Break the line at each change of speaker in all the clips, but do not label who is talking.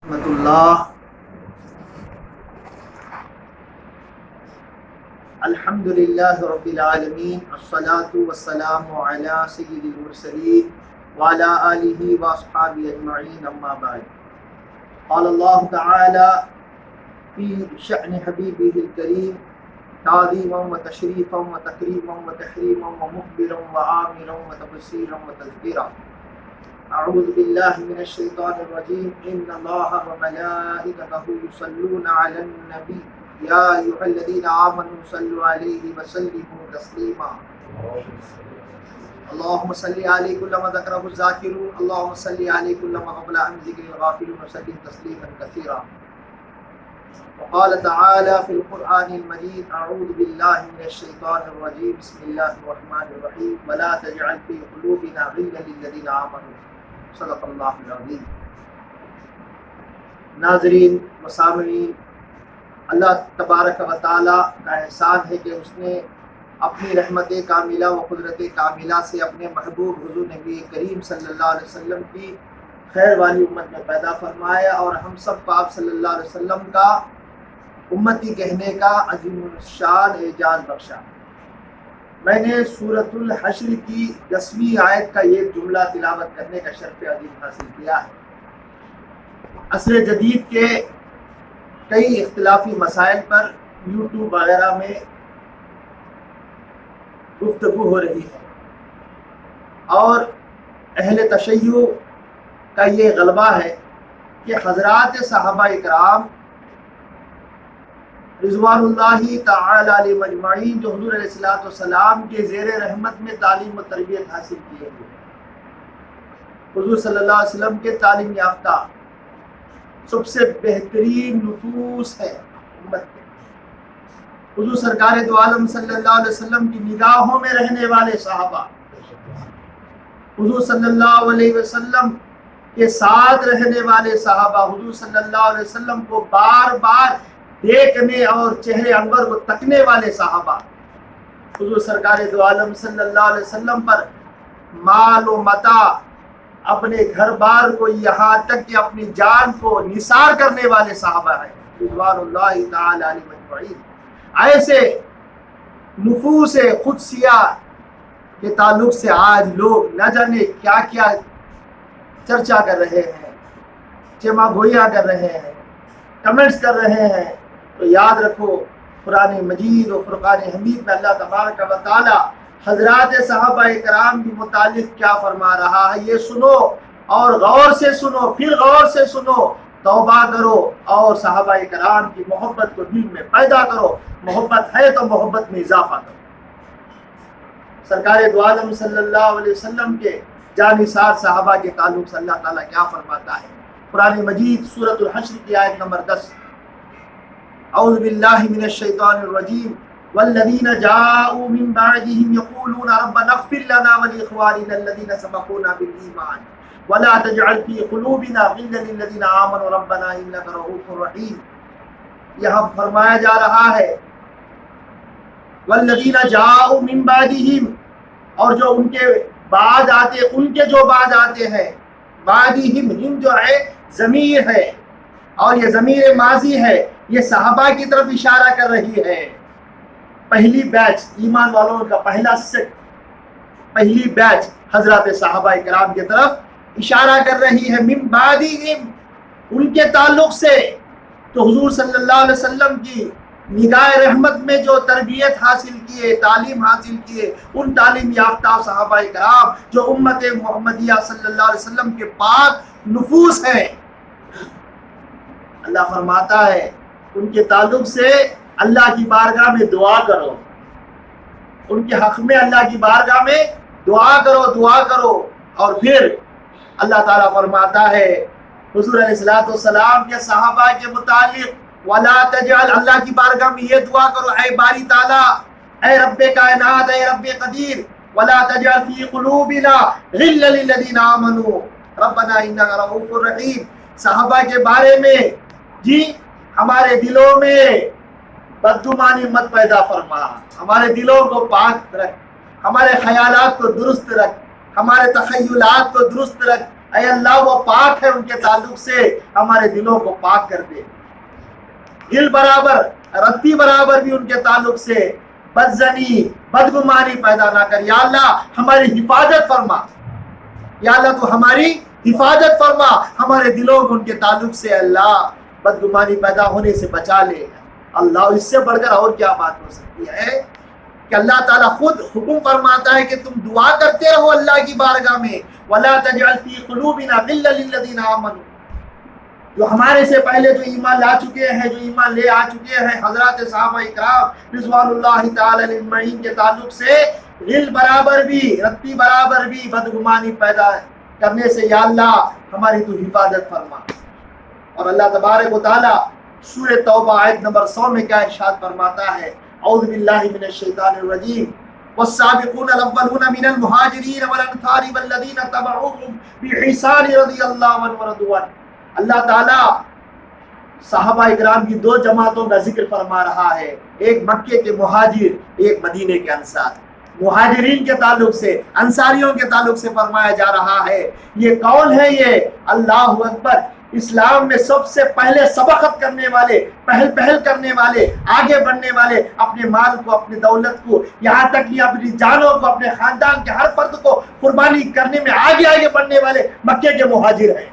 رحمۃ اللہ. الحمد للہ رب العالمین، الصلاة والسلام علی سید المرسلین وعلی آلہ واصحابہ اجمعین، اما بعد. قال اللہ تعالی فی شأن حبیبہ الکریم تعظیما وتشریفا وتکریما وتحریما ومخبرا وآمرا وتبشیرا وتذکیرا. اعوذ باللہ من الشیطان الرجیم. ان اللہ وملائکتہ یصلون علی النبی یا ایھا الذین آمنوا صلوا علیہ وسلموا تسلیما. اللهم صل علی کل ما ذکرہ الذاکرون، اللهم صل علی کل ما غفل عن ذکر الغافلون، وسلم تسلیما کثیرا. وقال تعالی فی القرآن المجید. اعوذ باللہ من الشیطان الرجیم. بسم اللہ الرحمن الرحیم. ولا تجعل فی قلوبنا غلا للذین آمنوا. صدق اللہ العظیم. ناظرین و سامعین، اللہ تبارک و تعالی کا احسان ہے کہ اس نے اپنی رحمت کاملہ و قدرت کاملہ سے اپنے محبوب حضور نبی کریم صلی اللہ علیہ وسلم کی خیر والی امت میں پیدا فرمایا، اور ہم سب کو آپ صلی اللہ علیہ وسلم کا امتی کہنے کا عظیم الشان اعزاز بخشا. میں نے سورۃ الحشر کی 10ویں آیت کا یہ جملہ تلاوت کرنے کا شرف عظیم حاصل کیا ہے. عصر جدید کے کئی اختلافی مسائل پر یوٹیوب وغیرہ میں گفتگو ہو رہی ہے، اور اہل تشیع کا یہ غلبہ ہے کہ حضرات صحابہ اکرام رضوان اللہ تعالی علیہم اجمعین، جو حضور علیہ الصلوۃ والسلام کے زیر رحمت میں تعلیم و تربیت حاصل کیے ہوئے، حضور صلی اللہ علیہ وسلم کے تعلیم یافتہ سب سے بہترین نفوس ہے امت کے. حضور سرکار دو عالم صلی اللہ علیہ وسلم کی نگاہوں میں رہنے والے صحابہ، حضور صلی اللہ علیہ وسلم کے ساتھ رہنے والے صحابہ، حضور صلی اللہ علیہ وسلم کو بار بار دیکھنے اور چہرے انور کو تکنے والے صحابہ، حضور سرکار دو عالم صلی اللہ علیہ وسلم پر مال و متاع، اپنے گھر بار کو، یہاں تک کہ اپنی جان کو نثار کرنے والے صحابہ ہیں رضوان اللہ تعالی علیہم اجمعین. ایسے نفوس قدسیہ کے تعلق سے آج لوگ نہ جانے کیا کیا چرچا کر رہے ہیں، چما گوئیاں کر رہے ہیں، کمنٹس کر رہے ہیں. تو یاد رکھو، قرآن مجید و فرقان حمید میں اللہ تبارک و تعالی حضرات صحابہ کرام کے متعلق کیا فرما رہا ہے، یہ سنو اور غور سے سنو، پھر غور سے سنو، توبہ کرو اور صحابہ کرام کی محبت کو دل میں پیدا کرو. محبت ہے تو محبت میں اضافہ کرو. سرکار دو عالم صلی اللہ علیہ وسلم کے جانثار صحابہ کے تعلق سے اللہ تعالیٰ کیا فرماتا ہے. قرآن مجید سورۃ الحشر کی آیت نمبر 10. اعوذ باللہ من الشیطان الرجیم. والذین جاءوا من بعدهم یقولون ربنا اغفر لنا ولاخواننا الذین سبقونا بالایمان ولا تجعل في قلوبنا غلا للذین آمنوا ربنا انک رؤوف رحیم. یہاں فرمایا جا رہا ہے والذین جاءوا من بعدهم، اور جو ان کے بعد آتے، ان کے جو بعد آتے ہیں. بعدهم ہم جو ہے ضمیر ہے، اور یہ ضمیر ماضی ہے، یہ صحابہ کی طرف اشارہ کر رہی ہے. پہلی بیچ ایمان والوں کا پہلا سیٹ، پہلی بیچ حضرات صحابہ کرام کی طرف اشارہ کر رہی ہے. من بعدہم، ان کے تعلق سے. تو حضور صلی اللہ علیہ وسلم کی نگاہ رحمت میں جو تربیت حاصل کیے، تعلیم حاصل کیے، ان تعلیم یافتہ صحابہ کرام جو امت محمدیہ صلی اللہ علیہ وسلم کے پاک نفوس ہیں، اللہ فرماتا ہے ان کے تعلق سے اللہ کی بارگاہ میں دعا کرو، ان کے حق میں اللہ کی بارگاہ میں دعا کرو، دعا کرو. اور پھر اللہ تعالیٰ فرماتا ہے حضور علیہ الصلوۃ والسلام کے صحابہ کے متعلق، ولا تجعل، اللہ کی بارگاہ میں یہ دعا کرو، اے باری تعالیٰ، اے رب کائنات، اے رب قدیر، ولا تجعل فی قلوبنا غلا للذین آمنوا ربنا انک رؤوف رحیم. صحابہ کے بارے میں جی ہمارے دلوں میں بدگمانی مت پیدا فرما، ہمارے دلوں کو پاک رکھ، ہمارے خیالات کو درست رکھ، ہمارے تخیلات کو درست رکھ، اے اللہ وہ پاک ہے، ان کے تعلق سے ہمارے دلوں کو پاک کر دے، دل برابر رتی برابر بھی ان کے تعلق سے بدزنی بدگمانی پیدا نہ کر۔ یا اللہ ہماری حفاظت فرما، یا اللہ تو ہماری حفاظت فرما، ہمارے دلوں کو ان کے تعلق سے اللہ بدگمانی پیدا ہونے سے بچا لے۔ اللہ اس سے بڑھ کر اور کیا بات ہو سکتی ہے کہ اللہ تعالیٰ خود حکم فرماتا ہے کہ تم دعا کرتے رہو اللہ کی بارگاہ میں، وَلَا تَجْعَلْ فِي قُلُوبِنَا غِلًّا لِلَّذِينَ آمَنُوا، جو ہمارے سے پہلے جو ایمان لا چکے ہیں، جو ایمان لے آ چکے ہیں، حضرات صحابہ اکرام رضوان اللہ تعالی علیہ اجمعین کے تعلق سے غل برابر بھی رتی برابر بھی بدگمانی پیدا کرنے سے یا اللہ ہماری تو حفاظت فرما۔ اور اللہ تبارک و تعالی سورہ توبہ آیت نمبر 100 میں کیا ارشاد فرماتا ہے؟ اعوذ باللہ من الشیطان الرجیم، والسابقون الاولون من المہاجرین والانصار والذین تبعوهم بإحسان رضی اللہ عنہم ورضوا عنہ۔ اللہ تعالیٰ صحابہ اکرام کی دو جماعتوں کا ذکر فرما رہا ہے، ایک مکے کے مہاجر، ایک مدینے کے انصار۔ مہاجرین کے تعلق سے، انصاریوں کے تعلق سے فرمایا جا رہا ہے یہ کون ہے؟ یہ اللہ اکبر، اسلام میں سب سے پہلے سبقت کرنے والے، پہل کرنے والے، آگے بڑھنے والے، اپنے مال کو، اپنے دولت کو، یہاں تک کہ اپنی جانوں کو، اپنے خاندان کے ہر فرد کو قربانی کرنے میں آگے بڑھنے والے مکے کے مہاجر ہیں،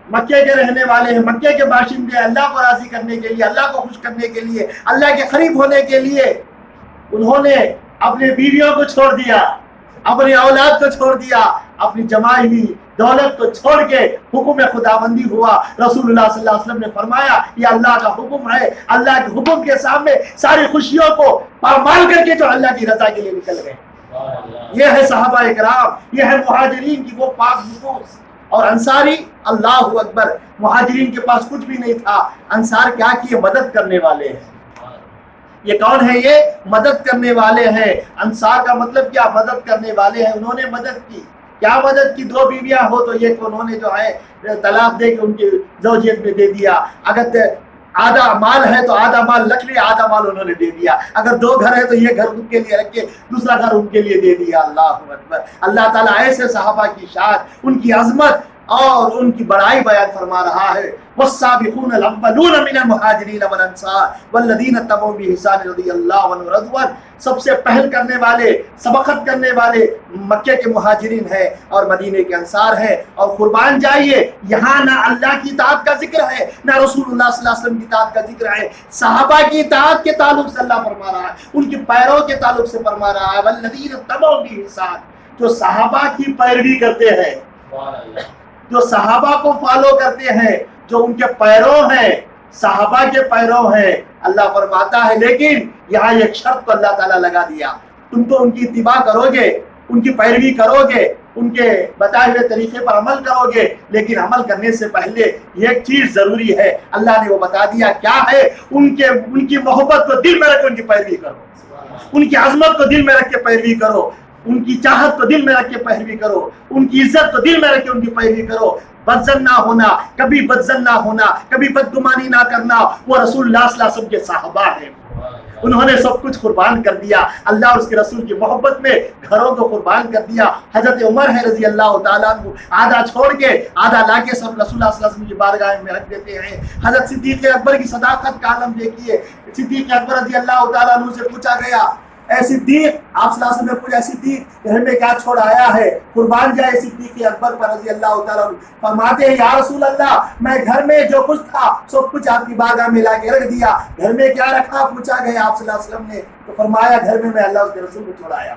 مکے کے رہنے والے ہیں، مکے کے باشندے، اللہ کو راضی کرنے کے لیے، اللہ کو خوش کرنے کے لیے، اللہ کے قریب ہونے کے لیے انہوں نے اپنے بیویوں کو چھوڑ دیا، اپنی اولاد کو چھوڑ دیا، اپنی جمائی ہوئی دولت کو چھوڑ کے حکم خداوندی ہوا۔ رسول اللہ صلی اللہ علیہ وسلم نے فرمایا یہ اللہ کا حکم ہے، اللہ کے حکم کے سامنے ساری خوشیوں کو پامال کر کے جو اللہ کی رضا کے لیے نکل گئے۔ یہ ہے صحابہ اکرام، یہ ہے مہاجرین کی وہ پاک نفوس۔ اور انصاری، اللہ اکبر، مہاجرین کے پاس کچھ بھی نہیں تھا، انصار کیا کیے؟ مدد کرنے والے ہیں۔ یہ کون ہے؟ یہ مدد کرنے والے ہیں۔ انصار کا مطلب کیا؟ مدد کرنے والے ہیں، انہوں نے مدد کی۔ کیا مدد کی؟ دو بیویاں ہو تو یہ کہ انہوں نے جو ہے طلاق دے کے ان کی زوجیت میں دے دیا، اگر آدھا مال ہے تو آدھا مال رکھ لیا، آدھا مال انہوں نے دے دیا، اگر دو گھر ہے تو یہ گھر ان کے لیے رکھ کے دوسرا گھر ان کے لیے دے دیا۔ اللہ اکبر، اللہ تعالیٰ ایسے صحابہ کی شان، ان کی عظمت اور ان کی بڑائی بیان فرما رہا ہے۔ والسابقون الاولون من المہاجرین والانصار والذین تبعوهم بإحسان رضی اللہ عنہم ورضوا عنہ، سب سے پہل کرنے والے، سبقت کرنے والے مکے کے مہاجرین ہیں اور مدینے کے انصار ہیں۔ اور قربان جائیے، یہاں نہ اللہ کی اطاعت کا ذکر ہے، نہ رسول اللہ صلی اللہ علیہ وسلم کی اطاعت کا ذکر ہے، صحابہ کی اطاعت کے تعلق سے اللہ فرما رہا ہے، ان کی پیروں کے تعلق سے فرما رہا ہے۔ والذین تبعوهم بإحسان، جو صحابہ کی پیروی کرتے ہیں، جو صحابہ کو فالو کرتے ہیں، جو ان کے پیروں ہیں، صحابہ کے پیروں ہیں، اللہ فرماتا ہے لیکن یہاں ایک شرط کو اللہ تعالیٰ لگا دیا، تم تو ان کی اتباع کرو گے، ان کی پیروی کرو گے، ان کے بتائے ہوئے طریقے پر عمل کرو گے، لیکن عمل کرنے سے پہلے ایک چیز ضروری ہے، اللہ نے وہ بتا دیا کیا ہے؟ ان کی محبت کو دل میں رکھ کے ان کی پیروی کرو، ان کی عظمت کو دل میں رکھ کے پیروی کرو، ان کی چاہت کو دل میں رکھ کے پیروی کرو، ان کی عزت کو دل میں رکھ کے ان کی پیروی کرو، بدزن نہ ہونا، کبھی بدزن نہ ہونا، کبھی بدگمانی نہ کرنا۔ وہ رسول اللہ صلی اللہ علیہ وسلم کے صحابہ ہیں، انہوں نے سب کچھ قربان کر دیا، اللہ اور اس کے رسول کی محبت میں گھروں کو قربان کر دیا۔ حضرت عمر ہے رضی اللہ تعالیٰ عنہ، آدھا چھوڑ کے آدھا لا کے سب رسول اللہ صلی اللہ علیہ وسلم کی بارگاہ میں رکھ دیتے ہیں۔ حضرت صدیق اکبر کی صداقت کا عالم دیکھیے، صدیق اکبر رضی اللہ تعالیٰ عنہ سے پوچھا گیا، اے صدیق، آپ صلی اللہ علیہ وسلم نے پوچھا صدیق گھر میں کیا چھوڑ آیا ہے؟ قربان جائے صدیق اکبر پر رضی اللہ تعالیٰ عنہ۔ فرماتے ہیں یا رسول اللہ، میں گھر میں جو کچھ تھا سب کچھ آپ کی بارگاہ میں لا کے رکھ دیا۔ گھر میں کیا رکھا؟ پوچھا گیا آپ صلی اللہ علیہ وسلم نے، تو فرمایا گھر میں اللہ اس کے رسول کو چھوڑایا،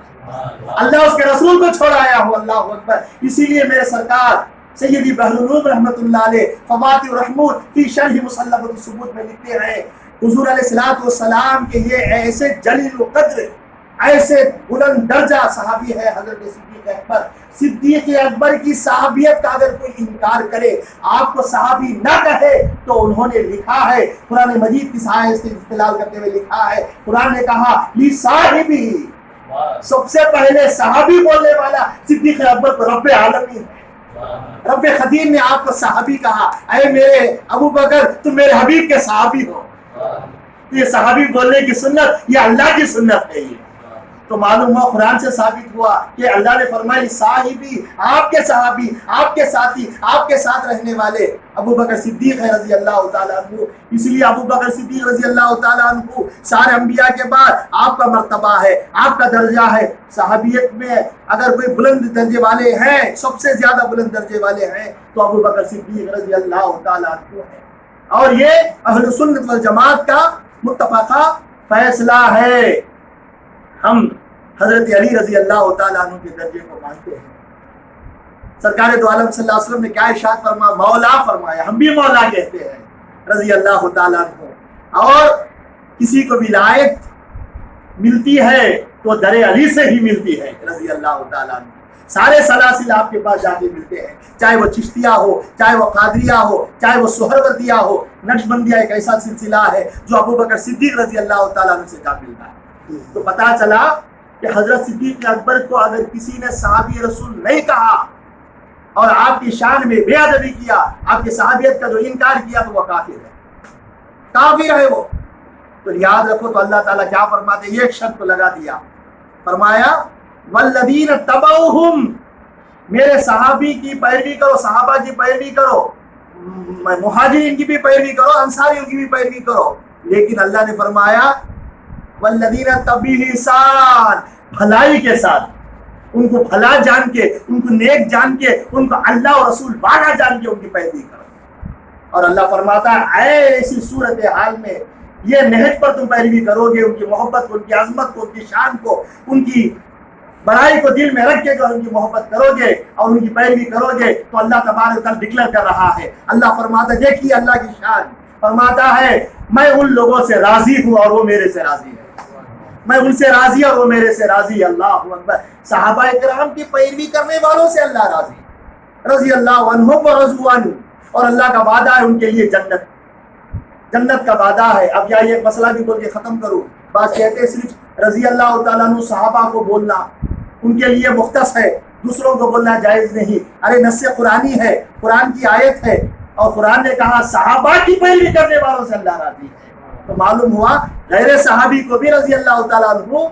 اللہ اس کے رسول کو چھوڑایا ہوں۔ اللہ اکبر۔ اسی لیے میرے سرکار سیدی بحر العلوم رحمۃ اللہ علیہ فواتح الرحمود فی شرح مصلبۃ الثبوت میں لکھتے ہیں، حضور علیہ الصلوۃ والسلام کے یہ ایسے جلیل القدر، ایسے بلند درجہ صحابی ہے حضرت صدیق اکبر۔ صدیق اکبر کی صحابیت کا اگر کوئی انکار کرے، آپ کو صحابی نہ کہے، تو انہوں نے لکھا ہے، قرآن مجید کی سائے سے استدلال کرتے ہوئے لکھا ہے، قرآن نے کہا لی صاحبی، سب سے پہلے صحابی بولنے والا صدیق اکبر کو رب عالمین ہے۔ رب خدیم نے آپ کو صحابی کہا، اے میرے ابو بکر تم میرے حبیب کے صحابی ہو۔ یہ صحابی بولنے کی سنت، یہ اللہ کی سنت ہے۔ تو معلوم ہوا قرآن سے ثابت ہوا کہ اللہ نے فرمایا صاحبی، آپ کے صحابی، آپ کے ساتھی، آپ کے ساتھ رہنے والے ابو بکر صدیق ہے رضی اللہ تعالیٰ عنہ۔ اس لیے ابو بکر صدیق رضی اللہ تعالیٰ عنہ سارے انبیاء کے بعد آپ کا مرتبہ ہے، آپ کا درجہ ہے۔ صحابیت میں اگر کوئی بلند درجے والے ہیں، سب سے زیادہ بلند درجے والے ہیں تو ابو بکر صدیق رضی اللہ تعالیٰ عنہ ہے، اور یہ اہل سنت والجماعت کا متفقہ فیصلہ ہے۔ ہم حضرت علی رضی اللہ تعالیٰ عنہ کے درجے کو مانتے ہیں۔ سرکار دو عالم صلی اللہ علیہ وسلم نے کیا ارشاد فرمایا؟ مولا فرمایا، ہم بھی مولا کہتے ہیں رضی اللہ تعالیٰ عنہ۔ اور کسی کو ولایت ملتی ہے تو در علی سے ہی ملتی ہے رضی اللہ تعالیٰ عنہ۔ سارے سلاسل آپ کے پاس جا کے ملتے ہیں، چاہے وہ چشتیہ ہو، چاہے وہ قادریہ ہو، چاہے وہ سہروردیہ ہو۔ نقشبندیہ ایک ایسا سلسلہ ہے جو ابو بکر صدیق رضی اللہ تعالیٰ عنہ سے جا ملتا ہے۔ تو پتہ چلا کہ حضرت صدیق اکبر کو اگر کسی نے صحابی رسول نہیں کہا اور آپ کی شان میں بے ادبی کیا، آپ کی صحابیت کا جو انکار کیا، تو وہ کافر ہے، کافر ہے وہ۔ تو یاد رکھو، تو اللہ تعالیٰ کیا فرماتے ہیں؟ یہ ایک شرط لگا دیا، فرمایا والذین تبعوہم، میرے صحابی کی پیروی کرو، صحابہ کی پیروی کرو، مہاجرین کی بھی پیروی کرو، انصاریوں کی بھی پیروی کرو۔ لیکن اللہ نے فرمایا والذین بإحسان، بھلائی کے ساتھ، ان کو بھلا جان کے، ان کو نیک جان کے، ان کو اللہ اور رسول والا جان کے ان کی پیروی کرو۔ اور اللہ فرماتا ہے اے ایسی صورتحال میں یہ نہج پر تم پیروی کرو گے، ان کی محبت کو، ان کی عظمت کو، ان کی شان کو، ان کی بڑائی کو دل میں رکھ کے جو ان کی محبت کرو گے اور ان کی پیروی کرو گے، تو اللہ تبارک و تعالیٰ ڈکلیئر کر رہا ہے۔ اللہ فرماتا ہے، دیکھیے اللہ کی شان، فرماتا ہے میں ان لوگوں سے راضی ہوں اور وہ میرے سے راضی ہے، میں ان سے راضی اور وہ میرے سے راضی۔ اللہ اکبر۔ صحابہ کرام کی پیروی کرنے والوں سے اللہ راضی رضی اللہ عنہم ورضوا عنہ، اور اللہ کا وعدہ ہے ان کے لیے جنت کا وعدہ ہے۔ اب یہ ایک مسئلہ بھی بول کے ختم کروں۔ بعض کہتے ہیں صرف رضی اللہ تعالیٰ عنہ صحابہ کو بولنا ان کے لیے مختص ہے، دوسروں کو بولنا جائز نہیں۔ ارے نص قرآنی ہے، قرآن کی آیت ہے، اور قرآن نے کہا صحابہ کی پیروی کرنے والوں سے اللہ راضی ہے۔ تو معلوم ہوا غیر صحابی کو بھی رضی اللہ تعالیٰ عنہ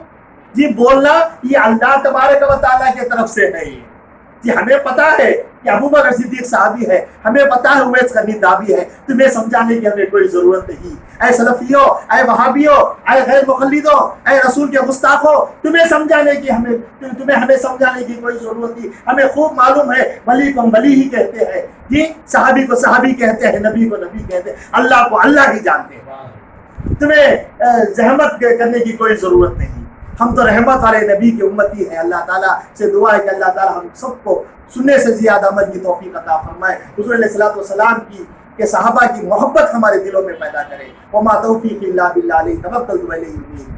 جی بولنا یہ اللہ تبارک و تعالیٰ کی طرف سے ہے۔ جی ہمیں پتا ہے کہ ابو بکر صدیق صحابی ہے، ہمیں پتا ہے اویس قرنی تابعی ہے، تمہیں سمجھانے کی ہمیں کوئی ضرورت نہیں۔ اے سلفیوں، اے وہابیوں، اے غیر مقلدوں، اے رسول کے گستاخوں، تمہیں سمجھانے کی ہمیں سمجھانے کی کوئی ضرورت نہیں۔ ہمیں خوب معلوم ہے ولی کو ولی ہی کہتے ہیں، جی صحابی کو صحابی کہتے ہیں، نبی کو نبی کہتے ہیں، اللہ کو اللہ ہی جانتے ہیں۔ تمہیں زحمت کرنے کی کوئی ضرورت نہیں۔ ہم تو رحمت والے نبی کی امتی ہیں۔ اللہ تعالیٰ سے دعا ہے کہ اللہ تعالیٰ ہم سب کو سننے سے زیادہ عمل کی توفیق عطا فرمائے، حضور علیہ الصلوۃ والسلام کی کہ صحابہ کی محبت ہمارے دلوں میں پیدا کرے۔ وما توفیق الا باللہ، علیہ توکلت و الیہ انیب۔